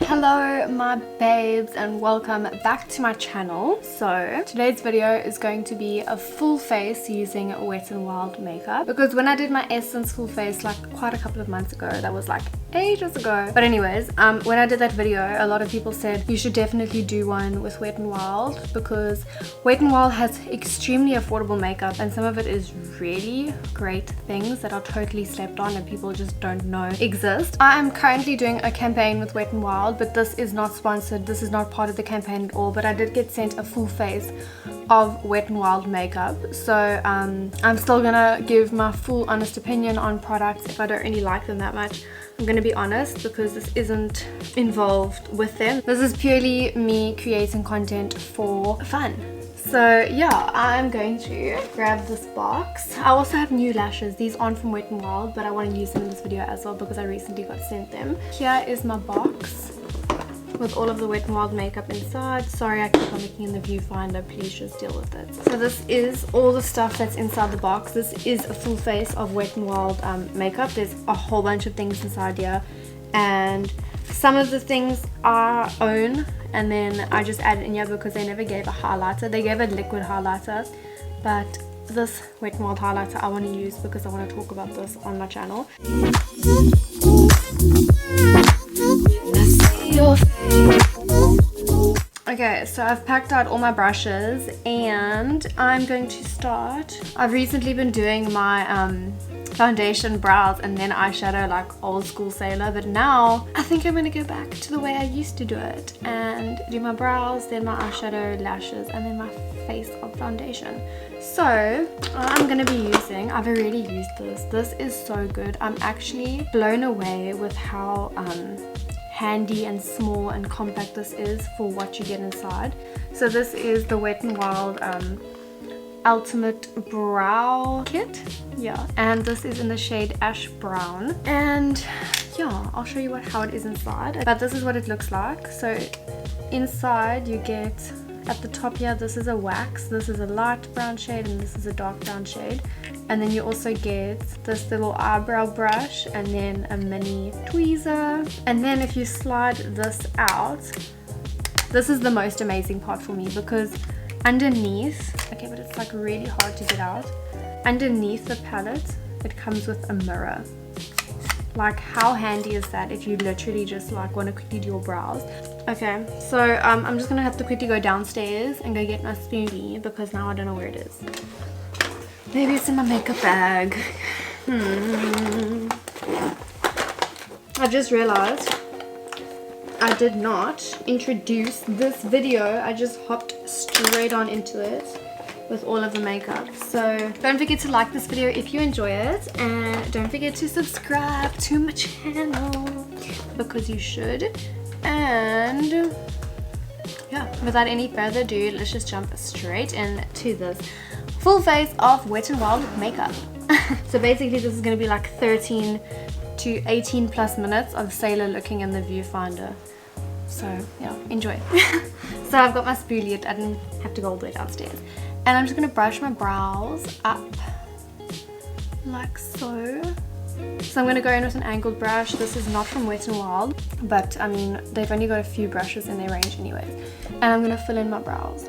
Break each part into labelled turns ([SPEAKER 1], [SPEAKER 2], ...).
[SPEAKER 1] Hello my babes and welcome back to my channel. So today's video is going to be a full face using Wet n Wild makeup, because when I did my Essence full face like quite a couple of months ago, that was like ages ago, but anyways, when I did that video, a lot of people said you should definitely do one with Wet n Wild, because Wet n Wild has extremely affordable makeup and some of it is really great things that are totally slept on and people just don't know exist. I am currently doing a campaign with Wet n Wild, but this is not sponsored, this is not part of the campaign at all, but I did get sent a full face of Wet n Wild makeup. So I'm still gonna give my full honest opinion on products if I don't really like them that much. I'm gonna be honest, because this isn't involved with them. This is purely me creating content for fun. So yeah, I'm going to grab this box. I also have new lashes. These aren't from Wet n Wild, but I want to use them in this video as well because I recently got sent them. Here is my box with all of the Wet n Wild makeup inside. Sorry I keep on looking in the viewfinder, please just deal with it. So this is all the stuff that's inside the box. This is a full face of Wet n Wild makeup. There's a whole bunch of things inside here, and some of the things I own and then I just added in here because they never gave a highlighter. They gave a liquid highlighter, but this Wet n Wild highlighter I want to use because I want to talk about this on my channel. Okay, so I've packed out all my brushes and I'm going to start. I've recently been doing my foundation, brows, and then eyeshadow like old school Sayla, but now I think I'm gonna go back to the way I used to do it and do my brows, then my eyeshadow, lashes, and then my face of foundation. So I'm gonna be using, I've already used this. This is so good. I'm actually blown away with how handy and small and compact this is for what you get inside. So this is the Wet n Wild Ultimate Brow Kit, yeah, and this is in the shade Ash Brown, and yeah, I'll show you how it is inside. But this is what it looks like. So inside you get, at the top here, this is a wax, this is a light brown shade, and this is a dark brown shade, and then you also get this little eyebrow brush and then a mini tweezer. And then if you slide this out, this is the most amazing part for me, because underneath, okay, but it's like really hard to get out, underneath the palette it comes with a mirror. Like, how handy is that if you literally just like want to quickly do your brows? Okay, so I'm just gonna have to quickly go downstairs and go get my spoolie because now I don't know where it is. Maybe it's in my makeup bag. I just realized I did not introduce this video. I just hopped straight on into it with all of the makeup. So don't forget to like this video if you enjoy it, and don't forget to subscribe to my channel because you should. And yeah, without any further ado, let's just jump straight into this full face of Wet n Wild makeup. So basically this is going to be like 13 to 18 plus minutes of Sayla looking in the viewfinder. So yeah, enjoy. So I've got my spoolie, I didn't have to go all the way downstairs. And I'm just going to brush my brows up like so. So I'm going to go in with an angled brush. This is not from Wet n Wild, but I mean they've only got a few brushes in their range anyways. And I'm going to fill in my brows.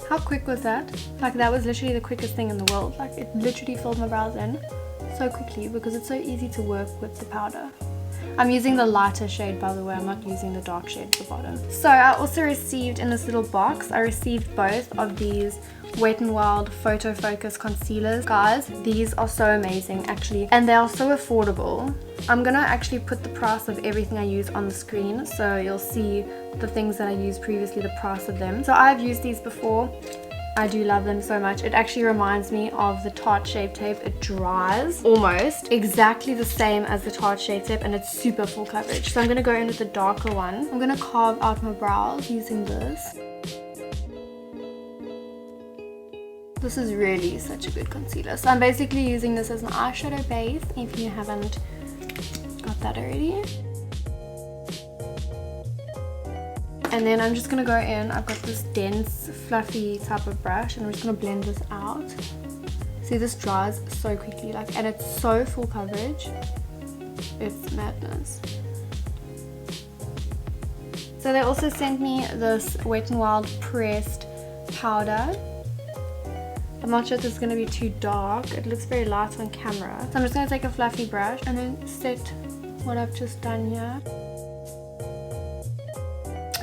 [SPEAKER 1] How quick was that? Like, that was literally the quickest thing in the world. Like, it literally filled my brows in so quickly because it's so easy to work with the powder. I'm using the lighter shade, by the way. I'm not using the dark shade at the bottom. So I also received in this little box, I received both of these Wet n Wild Photo Focus concealers. Guys, these are so amazing actually, and they are so affordable. I'm gonna actually put the price of everything I use on the screen so you'll see the things that I used previously, the price of them. So I've used these before. I do love them so much. It actually reminds me of the Tarte Shape Tape. It dries almost exactly the same as the Tarte Shape Tape, and it's super full coverage. So I'm going to go in with the darker one. I'm going to carve out my brows using this. This is really such a good concealer. So I'm basically using this as an eyeshadow base if you haven't got that already. And then I'm just going to go in. I've got this dense, fluffy type of brush, and I'm just going to blend this out. See, this dries so quickly, like, and it's so full coverage. It's madness. So they also sent me this Wet n Wild pressed powder. I'm not sure if this is going to be too dark. It looks very light on camera. So I'm just going to take a fluffy brush and then set what I've just done here.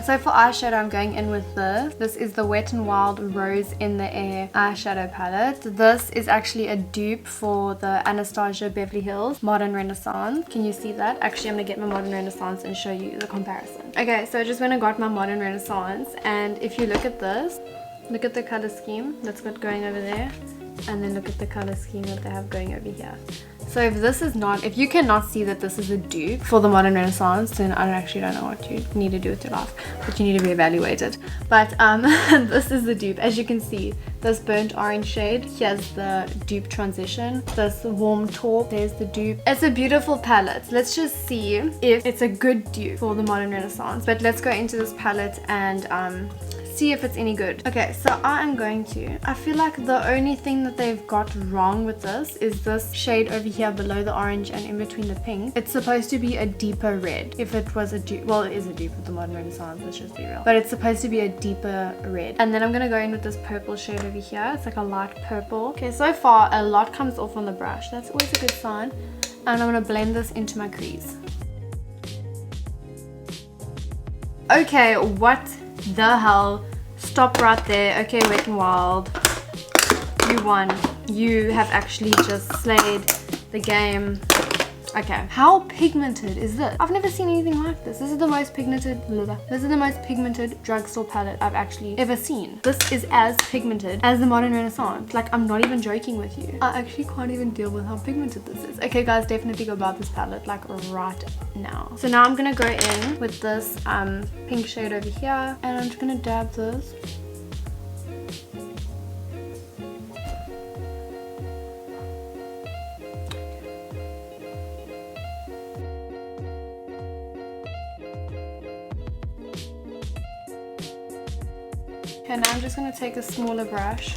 [SPEAKER 1] So for eyeshadow, I'm going in with this. This is the Wet n Wild Rose in the Air eyeshadow palette. This is actually a dupe for the Anastasia Beverly Hills Modern Renaissance. Can you see that? Actually, I'm going to get my Modern Renaissance and show you the comparison. Okay, so I just went and got my Modern Renaissance, and if you look at this, look at the color scheme that's got going over there, and then look at the color scheme that they have going over here. So if this is not, if you cannot see that this is a dupe for the Modern Renaissance, then I actually don't know what you need to do with your life, but you need to be evaluated. But this is the dupe. As you can see, this burnt orange shade, here's the dupe transition. This warm taupe, there's the dupe. It's a beautiful palette. Let's just see if it's a good dupe for the Modern Renaissance. But let's go into this palette and see if it's any good. Okay, so I feel like the only thing that they've got wrong with this is this shade over here below the orange and in between the pink. It's supposed to be a deeper red. If it was a dupe, well, it is a dupe of the Modern Renaissance, let's just be real, but it's supposed to be a deeper red. And then I'm gonna go in with this purple shade over here. It's like a light purple. Okay, so far a lot comes off on the brush. That's always a good sign. And I'm gonna blend this into my crease. Okay, what the hell? Stop right there. Okay, Wet n Wild, you won. You have actually just slayed the game. Okay, how pigmented is this? I've never seen anything like this. This is the most pigmented drugstore palette I've actually ever seen. This is as pigmented as the Modern Renaissance. Like, I'm not even joking with you. I actually can't even deal with how pigmented this is. Okay guys, definitely go buy this palette like right now. So now I'm gonna go in with this pink shade over here, and I'm just gonna dab this. Okay, now I'm just going to take a smaller brush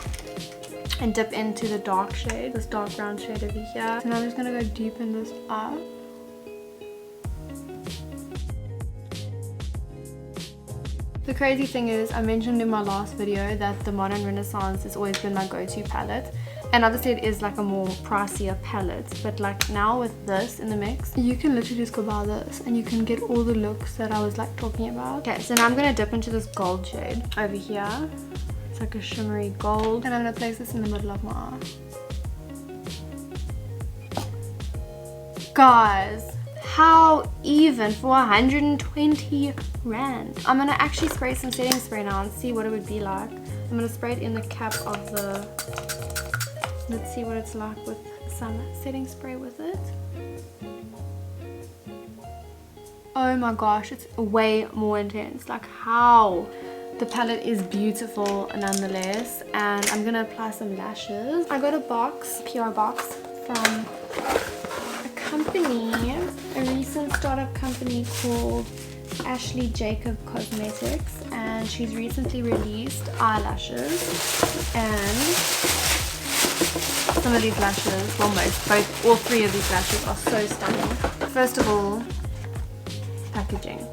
[SPEAKER 1] and dip into the dark shade, this dark brown shade over here. So now I'm just going to go deep in this up. The crazy thing is, I mentioned in my last video that the Modern Renaissance has always been my go-to palette. And obviously it is like a more pricier palette, but like now with this in the mix, you can literally just go buy this and you can get all the looks that I was like talking about. Okay, so now I'm gonna dip into this gold shade over here. It's like a shimmery gold, and I'm gonna place this in the middle of my eye. Guys, how even for 120 rand? I'm gonna actually spray some setting spray now and see what it would be like. I'm gonna spray it in the cap of the, let's see what it's like with some setting spray with it. Oh my gosh, it's way more intense. Like, how? The palette is beautiful nonetheless. And I'm gonna apply some lashes. I got a box, PR box, from a company, a recent startup company called Ashley Jacob Cosmetics, and she's recently released eyelashes, and some of these lashes, well all three of these lashes are so stunning. First of all, packaging.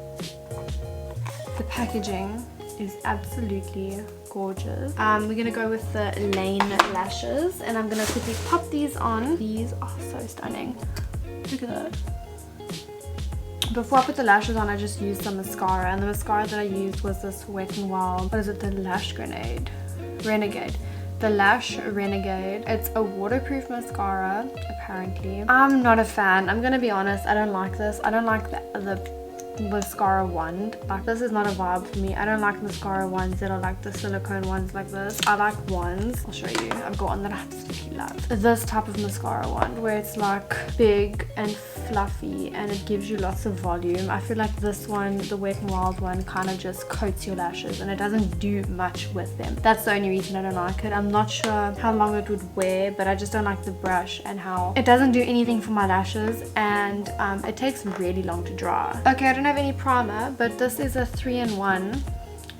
[SPEAKER 1] The packaging is absolutely gorgeous. We're gonna go with the Lane lashes, and I'm gonna quickly pop these on. These are so stunning. Look at that. Before I put the lashes on, I just used some mascara, and the mascara that I used was this Wet n Wild, what is it, the Lash Renegade. The Lash Renegade. It's a waterproof mascara, apparently. I'm not a fan. I'm gonna be honest, I don't like this. I don't like the mascara wand. Like, this is not a vibe for me. I don't like mascara wands that are like the silicone ones like this. I like wands. I'll show you. I've got one that I absolutely love. This type of mascara wand where it's like big and fluffy and it gives you lots of volume. I feel like this one, the Wet n Wild one, kind of just coats your lashes and it doesn't do much with them. That's the only reason I don't like it. I'm not sure how long it would wear, but I just don't like the brush and how it doesn't do anything for my lashes, and it takes really long to dry. Okay, I don't have any primer, but this is a 3-in-1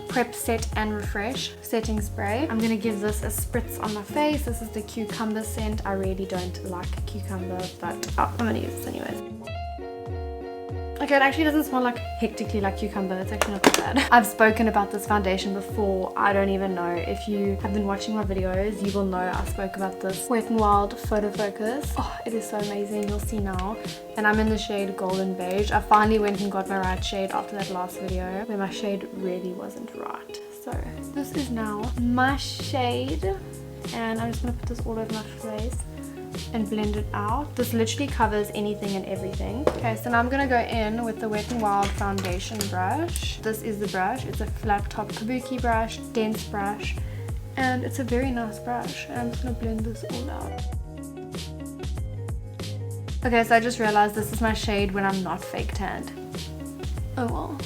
[SPEAKER 1] prep, set and refresh setting spray. I'm gonna give this a spritz on my face. This is the cucumber scent. I really don't like cucumber, but I'm gonna use this anyways. Okay, it actually doesn't smell like hectically like cucumber. It's actually not that bad. I've spoken about this foundation before. I don't even know. If you have been watching my videos, you will know I spoke about this Wet n Wild Photo Focus. Oh, it is so amazing. You'll see now. And I'm in the shade Golden Beige. I finally went and got my right shade after that last video where my shade really wasn't right. So this is now my shade. And I'm just going to put this all over my face and blend it out. This literally covers anything and everything. Okay, so now I'm gonna go in with the Wet n Wild foundation brush. This is the brush. It's a flat top kabuki brush, dense brush, and it's a very nice brush. And I'm just gonna blend this all out. Okay, so I just realized this is my shade when I'm not fake tanned. Oh well.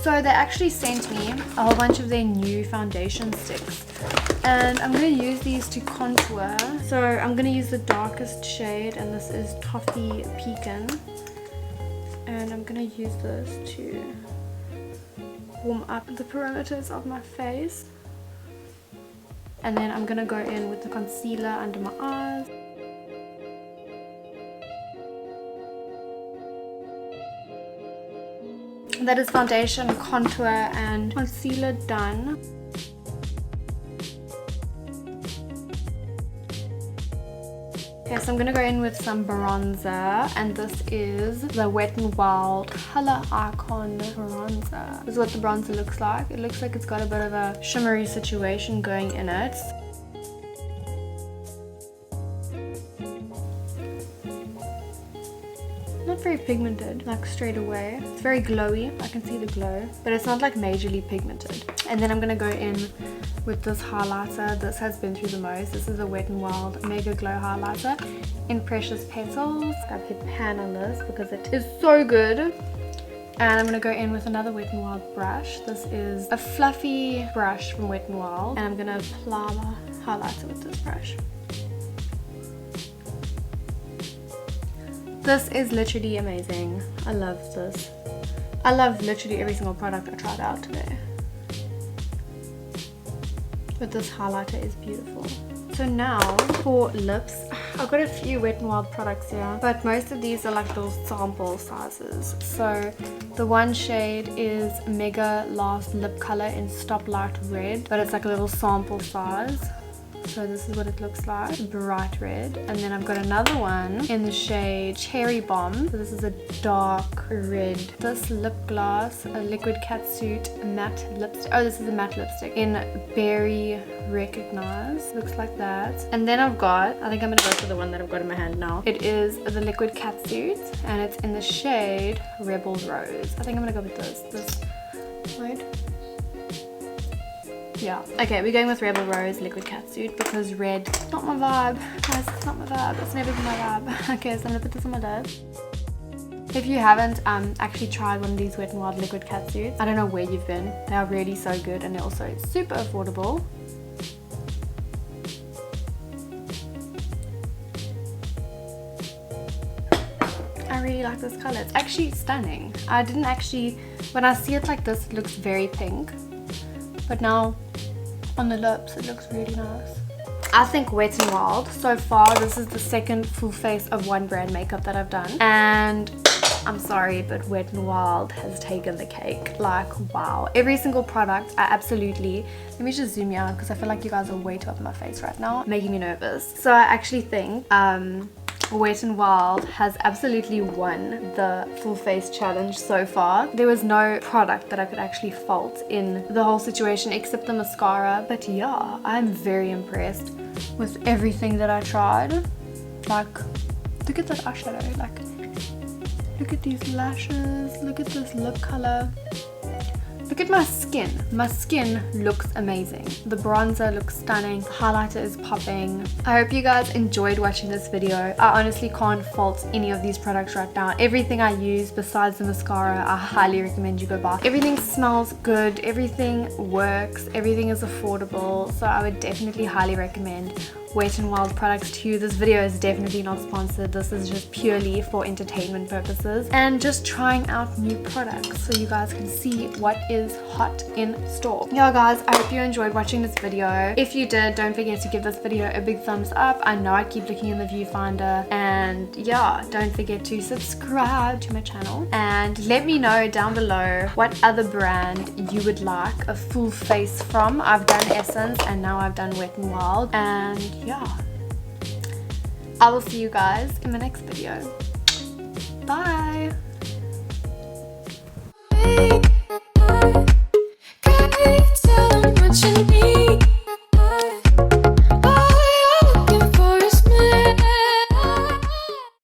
[SPEAKER 1] So they actually sent me a whole bunch of their new foundation sticks. And I'm going to use these to contour. So I'm going to use the darkest shade, and this is Toffee Pecan. And I'm going to use this to warm up the perimeters of my face. And then I'm going to go in with the concealer under my eyes. That is foundation, contour, and concealer done. Okay, so I'm going to go in with some bronzer, and this is the Wet n Wild Color Icon bronzer. This is what the bronzer looks like. It looks like it's got a bit of a shimmery situation going in it. Not very pigmented, like straight away. It's very glowy. I can see the glow, but it's not like majorly pigmented. And then I'm going to go in with this highlighter. This has been through the most. This is a Wet n Wild Mega Glow highlighter in Precious Petals. I've hit pan on this because it is so good. And I'm going to go in with another Wet n Wild brush. This is a fluffy brush from Wet n Wild, and I'm going to apply my highlighter with this brush. This is literally amazing. I love this. I love literally every single product I tried out today. But this highlighter is beautiful. So now for lips, I've got a few Wet n Wild products here, but most of these are like little sample sizes. So the one shade is Mega Last Lip Color in Stoplight Red, but it's like a little sample size. So this is what it looks like, bright red. And then I've got another one in the shade Cherry Bomb. So this is a dark red. This lip gloss, a liquid catsuit matte lipstick. Oh, this is a matte lipstick in Berry Recognize. Looks like that. And then I've got, I think I'm gonna go for the one that I've got in my hand now. It is the liquid catsuit, and it's in the shade Rebel Rose. I think I'm gonna go with this. Wait. Yeah. Okay, we're going with Rebel Rose Liquid Catsuit because red is not my vibe. Guys, it's not my vibe. It's never been my vibe. Okay, so I'm gonna put this on my lips. If you haven't actually tried one of these Wet n Wild Liquid Catsuits, I don't know where you've been. They are really so good, and they're also super affordable. I really like this color. It's actually stunning. I didn't actually, when I see it like this, it looks very pink. But now on the lips it looks really nice. I think Wet n Wild, so far this is the second full face of one brand makeup that I've done, and I'm sorry, but Wet n Wild has taken the cake. Like, wow. Every single product, I absolutely, let me just zoom you out because I feel like you guys are way too up in my face right now, making me nervous. So I actually think Wet n Wild has absolutely won the full face challenge so far. There was no product that I could actually fault in the whole situation except the mascara. But yeah, I'm very impressed with everything that I tried. Like, look at that eyeshadow. Like, Look at these lashes. Look at this lip color. Look at my skin. My skin looks amazing. The bronzer looks stunning. The highlighter is popping. I hope you guys enjoyed watching this video. I honestly can't fault any of these products right now. Everything I use besides the mascara, I highly recommend you go buy. Everything smells good. Everything works. Everything is affordable. So I would definitely highly recommend Wet n Wild products to you. This video is definitely not sponsored. This is just purely for entertainment purposes and just trying out new products so you guys can see what is hot in store. Yeah guys, I hope you enjoyed watching this video. If you did, don't forget to give this video a big thumbs up. I know I keep looking in the viewfinder, and yeah, don't forget to subscribe to my channel and let me know down below what other brand you would like a full face from. I've done Essence and now I've done Wet n Wild, and yeah, I will see you guys in my next video. Bye.